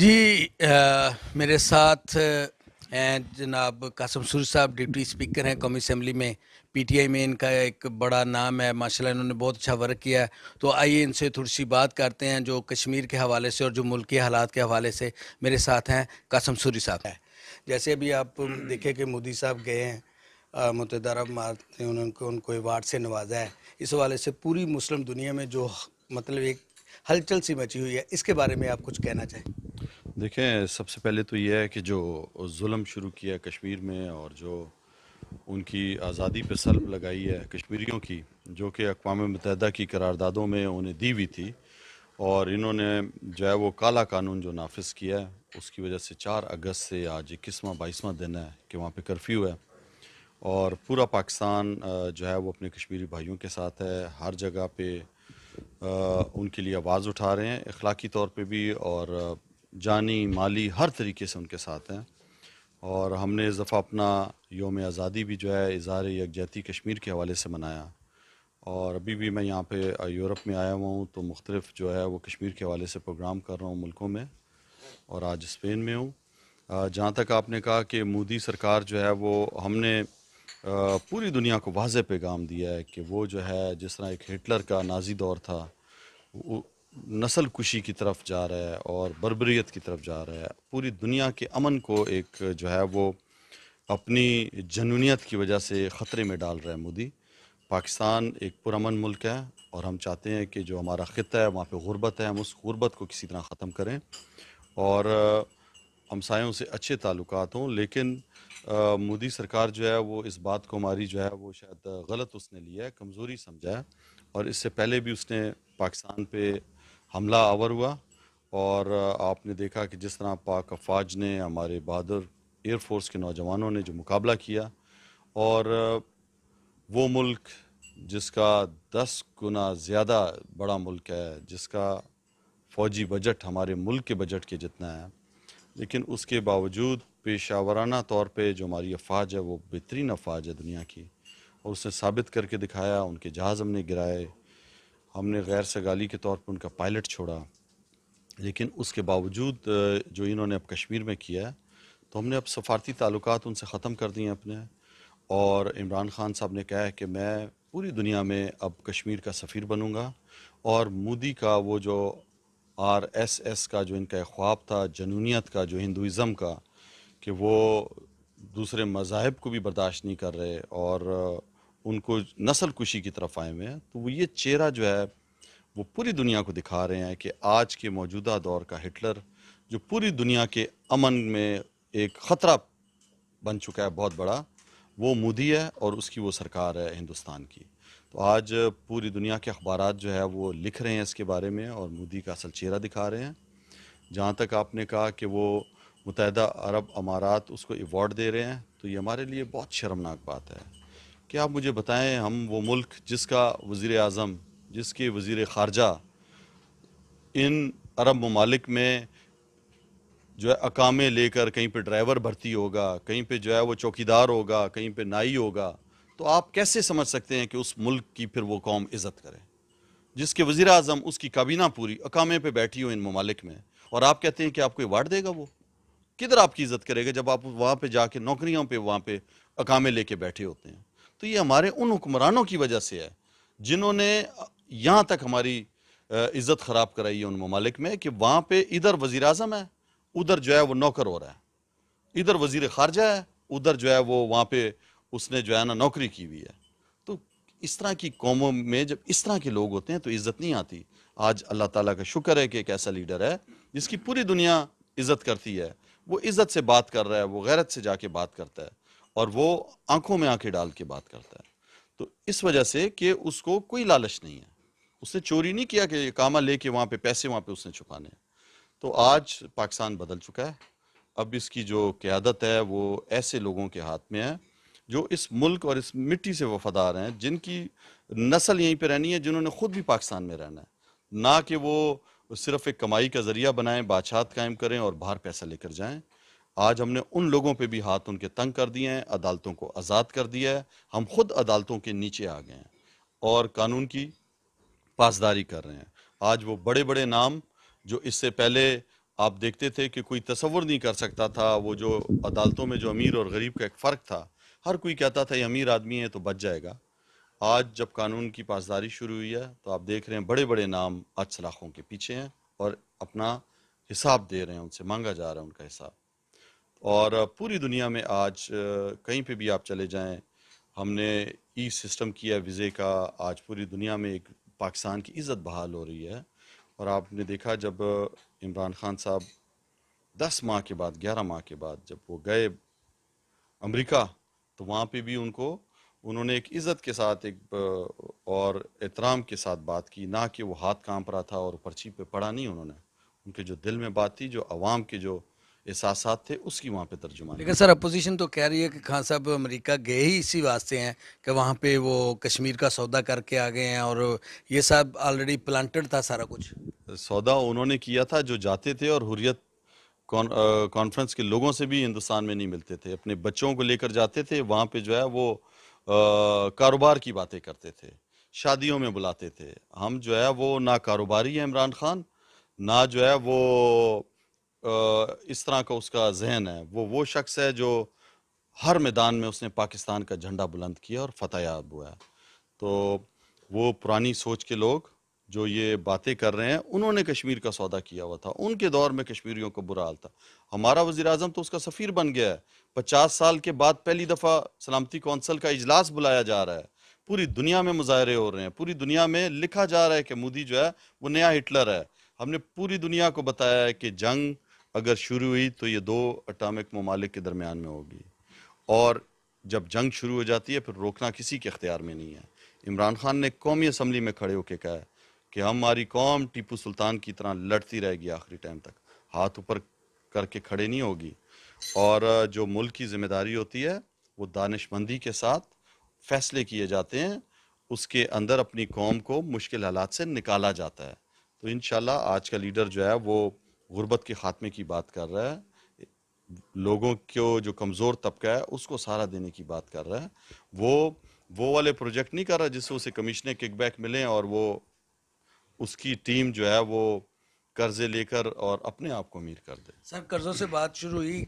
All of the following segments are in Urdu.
جی میرے ساتھ ہیں جناب قاسم سوری صاحب، ڈپٹی اسپیکر ہیں قومی اسمبلی میں، پی ٹی آئی میں ان کا ایک بڑا نام ہے، ماشاءاللہ انہوں نے بہت اچھا ورک کیا ہے۔ تو آئیے ان سے تھوڑی سی بات کرتے ہیں جو کشمیر کے حوالے سے اور جو ملکی حالات کے حوالے سے۔ میرے ساتھ ہیں قاسم سوری صاحب۔ جیسے ابھی آپ دیکھیں کہ مودی صاحب گئے ہیں متحدہ عرب امارات نے ان کو ایوارڈ سے نوازا ہے، اس حوالے سے پوری مسلم دنیا میں جو مطلب ایک ہلچل سی مچی ہوئی ہے، اس کے بارے میں آپ کچھ کہنا چاہیں؟ دیکھیں، سب سے پہلے تو یہ ہے کہ جو ظلم شروع کیا کشمیر میں اور جو ان کی آزادی پہ سلب لگائی ہے کشمیریوں کی، جو کہ اقوام متحدہ کی قراردادوں میں انہیں دی ہوئی تھی، اور انہوں نے جو ہے وہ کالا قانون جو نافذ کیا ہے، اس کی وجہ سے 4 اگست سے آج 21واں 22واں دن ہے کہ وہاں پہ کرفیو ہے، اور پورا پاکستان جو ہے وہ اپنے کشمیری بھائیوں کے ساتھ ہے۔ ہر جگہ پہ ان کے لیے آواز اٹھا رہے ہیں، اخلاقی طور پہ بھی اور جانی مالی ہر طریقے سے ان کے ساتھ ہیں۔ اور ہم نے اس دفعہ اپنا یوم آزادی بھی جو ہے اظہار یکجہتی کشمیر کے حوالے سے منایا، اور ابھی بھی میں یہاں پہ یورپ میں آیا ہوا ہوں، تو مختلف جو ہے وہ کشمیر کے حوالے سے پروگرام کر رہا ہوں ملکوں میں، اور آج اسپین میں ہوں۔ جہاں تک آپ نے کہا کہ مودی سرکار جو ہے وہ ہم نے پوری دنیا کو واضح پیغام دیا ہے کہ وہ جو ہے جس طرح ایک ہٹلر کا نازی دور تھا، وہ نسل کشی کی طرف جا رہا ہے اور بربریت کی طرف جا رہا ہے، پوری دنیا کے امن کو ایک جو ہے وہ اپنی جنونیت کی وجہ سے خطرے میں ڈال رہا ہے مودی۔ پاکستان ایک پرامن ملک ہے، اور ہم چاہتے ہیں کہ جو ہمارا خطہ ہے وہاں پہ غربت ہے، ہم اس غربت کو کسی طرح ختم کریں اور ہمسایوں سے اچھے تعلقات ہوں۔ لیکن مودی سرکار جو ہے وہ اس بات کو ہماری جو ہے وہ شاید غلط اس نے لیا ہے، کمزوری سمجھا ہے، اور اس سے پہلے بھی اس نے پاکستان پہ حملہ آور ہوا، اور آپ نے دیکھا کہ جس طرح پاک افواج نے، ہمارے بہادر ایئر فورس کے نوجوانوں نے جو مقابلہ کیا، اور وہ ملک جس کا 10 گنا زیادہ بڑا ملک ہے، جس کا فوجی بجٹ ہمارے ملک کے بجٹ کے جتنا ہے، لیکن اس کے باوجود پیشہ ورانہ طور پہ جو ہماری افواج ہے وہ بہترین افواج ہے دنیا کی، اور اس نے ثابت کر کے دکھایا۔ ان کے جہاز ہم نے گرائے، ہم نے غیر سگالی کے طور پہ ان کا پائلٹ چھوڑا، لیکن اس کے باوجود جو انہوں نے اب کشمیر میں کیا ہے، تو ہم نے اب سفارتی تعلقات ان سے ختم کر دیے ہیں اپنے، اور عمران خان صاحب نے کہا ہے کہ میں پوری دنیا میں اب کشمیر کا سفیر بنوں گا، اور مودی کا وہ جو RSS کا جو ان کا خواب تھا، جنونیت کا، جو ہندوازم کا، کہ وہ دوسرے مذاہب کو بھی برداشت نہیں کر رہے اور ان کو نسل کشی کی طرف آئے ہوئے ہیں، تو وہ یہ چہرہ جو ہے وہ پوری دنیا کو دکھا رہے ہیں کہ آج کے موجودہ دور کا ہٹلر، جو پوری دنیا کے امن میں ایک خطرہ بن چکا ہے بہت بڑا، وہ مودی ہے، اور اس کی وہ سرکار ہے ہندوستان کی۔ تو آج پوری دنیا کے اخبارات جو ہے وہ لکھ رہے ہیں اس کے بارے میں، اور مودی کا اصل چہرہ دکھا رہے ہیں۔ جہاں تک آپ نے کہا کہ وہ متحدہ عرب امارات اس کو ایوارڈ دے رہے ہیں، تو یہ ہمارے لیے بہت شرمناک بات ہے کہ آپ مجھے بتائیں، ہم وہ ملک جس کا وزیر اعظم، جس کے وزیر خارجہ ان عرب ممالک میں جو ہے اقامے لے کر کہیں پہ ڈرائیور بھرتی ہوگا، کہیں پہ جو ہے وہ چوکیدار ہوگا، کہیں پہ نائی ہوگا، تو آپ کیسے سمجھ سکتے ہیں کہ اس ملک کی پھر وہ قوم عزت کرے، جس کے وزیر اعظم، اس کی کابینہ پوری اقامے پہ بیٹھی ہو ان ممالک میں، اور آپ کہتے ہیں کہ آپ کو ایوارڈ دے گا؟ وہ کدھر آپ کی عزت کرے گا جب آپ وہاں پہ جا کے نوکریوں پہ وہاں پہ اقامے لے کے بیٹھے ہوتے ہیں؟ تو یہ ہمارے ان حکمرانوں کی وجہ سے ہے جنہوں نے یہاں تک ہماری عزت خراب کرائی ہے ان ممالک میں، کہ وہاں پہ ادھر وزیر اعظم ہے، ادھر جو ہے وہ نوکر ہو رہا ہے، ادھر وزیر خارجہ ہے، ادھر جو ہے وہ وہاں پہ اس نے جو ہے نا نوکری کی ہوئی ہے۔ تو اس طرح کی قوموں میں جب اس طرح کے لوگ ہوتے ہیں تو عزت نہیں آتی۔ آج اللہ تعالیٰ کا شکر ہے کہ ایک ایسا لیڈر ہے جس کی پوری دنیا عزت کرتی ہے، وہ عزت سے بات کر رہا ہے، وہ غیرت سے جا کے بات کرتا ہے، اور وہ آنکھوں میں آنکھیں ڈال کے بات کرتا ہے۔ تو اس وجہ سے کہ اس کو کوئی لالچ نہیں ہے، اس نے چوری نہیں کیا کہ اقامہ لے کے وہاں پہ پیسے وہاں پہ اس نے چھپانے ہیں۔ تو آج پاکستان بدل چکا ہے، اب اس کی جو قیادت ہے وہ ایسے لوگوں کے ہاتھ میں ہے جو اس ملک اور اس مٹی سے وفادار ہیں، جن کی نسل یہیں پہ رہنی ہے، جنہوں نے خود بھی پاکستان میں رہنا ہے، نہ کہ وہ صرف ایک کمائی کا ذریعہ بنائیں، بادشاہت قائم کریں اور باہر پیسہ لے کر جائیں۔ آج ہم نے ان لوگوں پہ بھی ہاتھ ان کے تنگ کر دیے ہیں، عدالتوں کو آزاد کر دیا ہے، ہم خود عدالتوں کے نیچے آ گئے ہیں اور قانون کی پاسداری کر رہے ہیں۔ آج وہ بڑے بڑے نام جو اس سے پہلے آپ دیکھتے تھے کہ کوئی تصور نہیں کر سکتا تھا، وہ جو عدالتوں میں جو امیر اور غریب کا ایک فرق تھا، ہر کوئی کہتا تھا یہ امیر آدمی ہے تو بچ جائے گا۔ آج جب قانون کی پاسداری شروع ہوئی ہے تو آپ دیکھ رہے ہیں بڑے بڑے نام آج سلاخوں کے پیچھے ہیں اور اپنا حساب دے رہے ہیں، ان سے مانگا جا رہا ہے ان کا حساب۔ اور پوری دنیا میں آج کہیں پہ بھی آپ چلے جائیں، ہم نے ای سسٹم کیا ویزے کا، آج پوری دنیا میں ایک پاکستان کی عزت بحال ہو رہی ہے۔ اور آپ نے دیکھا جب عمران خان صاحب 10 ماہ کے بعد 11 ماہ کے بعد جب وہ گئے امریکہ، تو وہاں پہ بھی انہوں نے ایک عزت کے ساتھ اور احترام کے ساتھ بات کی، نہ کہ وہ ہاتھ کانپ رہا تھا اور پرچی پہ پڑھا نہیں انہوں نے، ان کے جو دل میں بات تھی، جو عوام کے جو احساسات تھے، اس کی وہاں پہ ترجمانی لیکن سر اپوزیشن تو کہہ رہی ہے کہ خان صاحب امریکہ گئے ہی اسی واسطے ہیں کہ وہاں پہ وہ کشمیر کا سودا کر کے آ گئے ہیں، اور یہ سب آلریڈی پلانٹڈ تھا سارا کچھ۔ سودا انہوں نے کیا تھا جو جاتے تھے، اور حریت کانفرنس کے لوگوں سے بھی ہندوستان میں نہیں ملتے تھے، اپنے بچوں کو لے کر جاتے تھے وہاں پہ، جو ہے وہ کاروبار کی باتیں کرتے تھے، شادیوں میں بلاتے تھے۔ ہم جو ہے وہ نہ کاروباری ہے عمران خان، نہ جو ہے وہ اس طرح کا اس کا ذہن ہے، وہ شخص ہے جو ہر میدان میں اس نے پاکستان کا جھنڈا بلند کیا اور فتح یاب ہوا ہے۔ تو وہ پرانی سوچ کے لوگ جو یہ باتیں کر رہے ہیں، انہوں نے کشمیر کا سودا کیا ہوا تھا، ان کے دور میں کشمیریوں کو برا حال تھا۔ ہمارا وزیر اعظم تو اس کا سفیر بن گیا ہے، 50 سال کے بعد پہلی دفعہ سلامتی کونسل کا اجلاس بلایا جا رہا ہے، پوری دنیا میں مظاہرے ہو رہے ہیں، پوری دنیا میں لکھا جا رہا ہے کہ مودی جو ہے وہ نیا ہٹلر ہے۔ ہم نے پوری دنیا کو بتایا ہے کہ جنگ اگر شروع ہوئی تو یہ 2 اٹامک ممالک کے درمیان میں ہوگی، اور جب جنگ شروع ہو جاتی ہے پھر روکنا کسی کے اختیار میں نہیں ہے۔ عمران خان نے قومی اسمبلی میں کھڑے ہو کے کہا ہے کہ ہماری قوم ٹیپو سلطان کی طرح لڑتی رہے گی آخری ٹائم تک، ہاتھ اوپر کر کے کھڑے نہیں ہوگی۔ اور جو ملک کی ذمہ داری ہوتی ہے وہ دانش مندی کے ساتھ فیصلے کیے جاتے ہیں، اس کے اندر اپنی قوم کو مشکل حالات سے نکالا جاتا ہے۔ تو انشاءاللہ آج کا لیڈر جو ہے وہ غربت کے خاتمے کی بات کر رہا ہے، لوگوں کو جو کمزور طبقہ ہے اس کو سہارا دینے کی بات کر رہا ہے، وہ والے پروجیکٹ نہیں کر رہا جس سے اسے کمیشنیں کک بیک ملیں اور وہ اس کی ٹیم جو ہے وہ قرضے لے کر اور اپنے آپ کو امیر کر دے۔ سر قرضوں سے بات شروع ہوئی،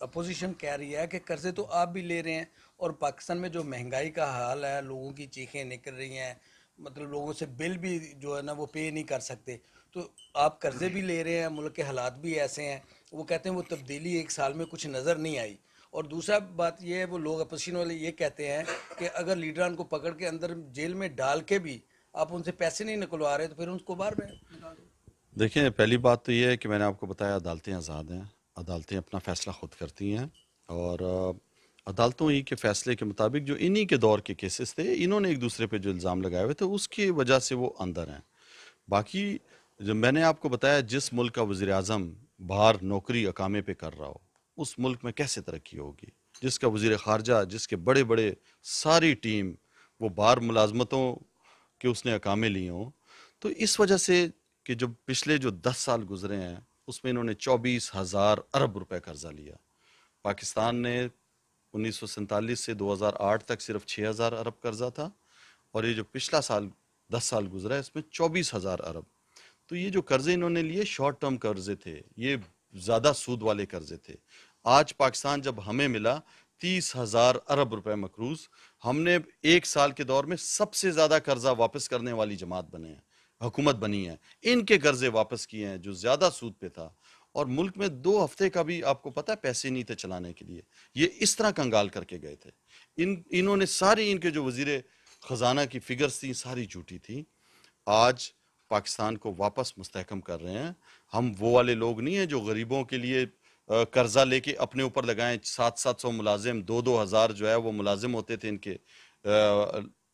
اپوزیشن کہہ رہی ہے کہ قرضے تو آپ بھی لے رہے ہیں، اور پاکستان میں جو مہنگائی کا حال ہے، لوگوں کی چیخیں نکل رہی ہیں، مطلب لوگوں سے بل بھی جو ہے نا وہ پے نہیں کر سکتے، تو آپ قرضے بھی لے رہے ہیں، ملک کے حالات بھی ایسے ہیں، وہ کہتے ہیں وہ تبدیلی 1 سال میں کچھ نظر نہیں آئی۔ اور دوسرا بات یہ ہے، وہ لوگ اپوزیشن والے یہ کہتے ہیں کہ اگر لیڈران کو پکڑ کے اندر جیل میں ڈال کے بھی آپ ان سے پیسے نہیں نکلوا رہے تو پھر ان کو باہر میں نکال دو۔ دیکھیں، پہلی بات تو یہ ہے کہ میں نے آپ کو بتایا عدالتیں آزاد ہیں، عدالتیں اپنا فیصلہ خود کرتی ہیں، اور عدالتوں ہی کے فیصلے کے مطابق جو انہی کے دور کے کیسز تھے، انہوں نے ایک دوسرے پہ جو الزام لگائے ہوئے تھے اس کی وجہ سے وہ اندر ہیں۔ باقی جو میں نے آپ کو بتایا، جس ملک کا وزیر اعظم باہر نوکری اقامے پہ کر رہا ہو، اس ملک میں کیسے ترقی ہوگی؟ جس کا وزیر خارجہ، جس کے بڑے بڑے ساری ٹیم وہ باہر ملازمتوں کے اس نے اقامے لیے ہوں، تو اس وجہ سے کہ جو پچھلے جو 10 سال گزرے ہیں اس میں انہوں نے 24,000 ارب روپے قرضہ لیا۔ پاکستان نے 1947 سے 2008 تک صرف 6,000 ارب قرضہ تھا، اور یہ جو پچھلا سال 10 سال گزرا ہے اس میں 24,000 ارب۔ تو یہ جو قرضے انہوں نے لیے شارٹ ٹرم قرضے تھے، یہ زیادہ سود والے قرضے تھے۔ آج پاکستان جب ہمیں ملا 30,000 ارب روپے مقروض، ہم نے 1 سال کے دور میں سب سے زیادہ قرضہ واپس کرنے والی جماعت بنے ہیں، حکومت بنی ہے، ان کے قرضے واپس کیے ہیں جو زیادہ سود پہ تھا۔ اور ملک میں 2 ہفتے کا بھی آپ کو پتہ ہے پیسے نہیں تھے چلانے کے لیے، یہ اس طرح کنگال کر کے گئے تھے۔ انہوں نے ساری ان کے جو وزیر خزانہ کی فگرز تھیں ساری جھوٹی تھیں۔ آج پاکستان کو واپس مستحکم کر رہے ہیں۔ ہم وہ والے لوگ نہیں ہیں جو غریبوں کے لیے قرضہ لے کے اپنے اوپر لگائیں، 700 ملازم، 2,000 جو ہے وہ ملازم ہوتے تھے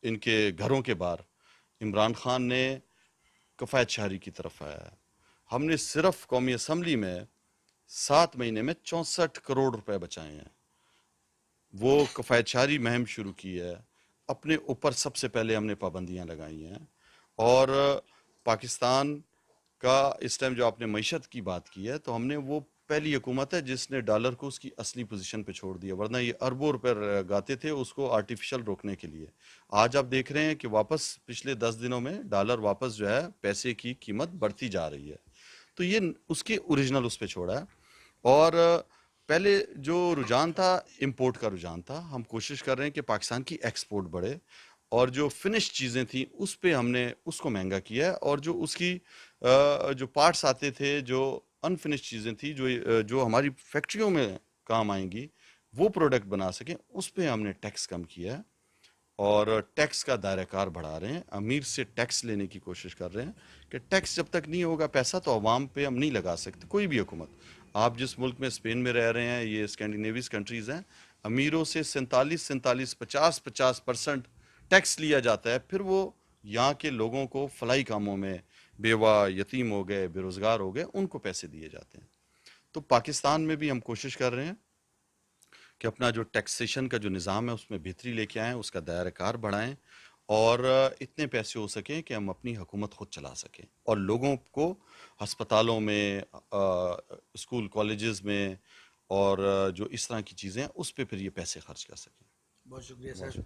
ان کے گھروں کے باہر۔ عمران خان نے کفایت شہری کی طرف آیا ہے۔ ہم نے صرف قومی اسمبلی میں 7 مہینے میں 64 کروڑ روپے بچائے ہیں۔ وہ کفایت شہری مہم شروع کی ہے، اپنے اوپر سب سے پہلے ہم نے پابندیاں لگائی ہیں۔ اور پاکستان کا اس ٹائم جو آپ نے معیشت کی بات کی ہے، تو ہم نے وہ پہلی حکومت ہے جس نے ڈالر کو اس کی اصلی پوزیشن پہ چھوڑ دیا، ورنہ یہ اربوں روپے گاتے تھے اس کو آرٹیفیشل روکنے کے لیے۔ آج آپ دیکھ رہے ہیں کہ واپس پچھلے 10 دنوں میں ڈالر واپس جو ہے پیسے کی قیمت بڑھتی جا رہی ہے۔ تو یہ اس کے اوریجنل اس پہ چھوڑا ہے. اور پہلے جو رجحان تھا امپورٹ کا رجحان تھا, ہم کوشش کر رہے ہیں کہ پاکستان کی ایکسپورٹ بڑھے, اور جو فنش چیزیں تھیں اس پہ ہم نے اس کو مہنگا کیا ہے, اور جو اس کی جو پارٹس آتے تھے, جو انفنش چیزیں تھیں جو ہماری فیکٹریوں میں کام آئیں گی, وہ پروڈکٹ بنا سکیں, اس پہ ہم نے ٹیکس کم کیا ہے اور ٹیکس کا دائرہ کار بڑھا رہے ہیں. امیر سے ٹیکس لینے کی کوشش کر رہے ہیں کہ ٹیکس جب تک نہیں ہوگا پیسہ تو عوام پہ ہم نہیں لگا سکتے, کوئی بھی حکومت. آپ جس ملک میں اسپین میں رہ رہے ہیں, یہ اسکینڈینیویز کنٹریز ہیں, امیروں سے 47-50% ٹیکس لیا جاتا ہے, پھر وہ یہاں کے لوگوں کو فلاحی کاموں میں, بیوہ یتیم ہو گئے, بے روزگار ہو گئے, ان کو پیسے دیے جاتے ہیں. تو پاکستان میں بھی ہم کوشش کر رہے ہیں کہ اپنا جو ٹیکسیشن کا جو نظام ہے اس میں بہتری لے کے آئیں, اس کا دائرہ کار بڑھائیں, اور اتنے پیسے ہو سکیں کہ ہم اپنی حکومت خود چلا سکیں, اور لوگوں کو ہسپتالوں میں, اسکول کالجز میں, اور جو اس طرح کی چیزیں ہیں اس پہ پھر یہ پیسے خرچ کر سکیں. بہت شکریہ سر.